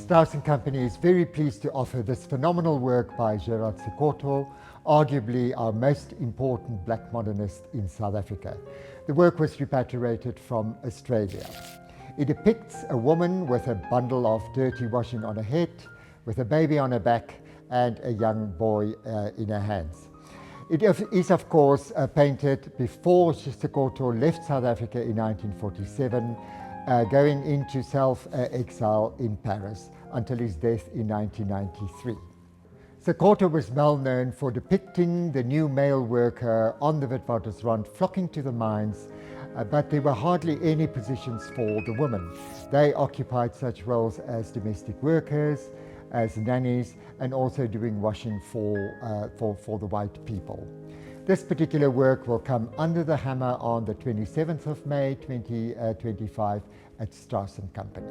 Strauss & Company is very pleased to offer this phenomenal work by Gerard Sekoto, arguably our most important black modernist in South Africa. The work was repatriated from Australia. It depicts a woman with a bundle of dirty washing on her head, with a baby on her back and a young boy in her hands. It is of course painted before Sekoto left South Africa in 1947, going into self-exile in Paris until his death in 1993. Sekoto was well known for depicting the new male worker on the Witwatersrand flocking to the mines, but there were hardly any positions for the women. They occupied such roles as domestic workers, as nannies, and also doing washing for the white people. This particular work will come under the hammer on the 27th of May 2025 at Strauss & Company.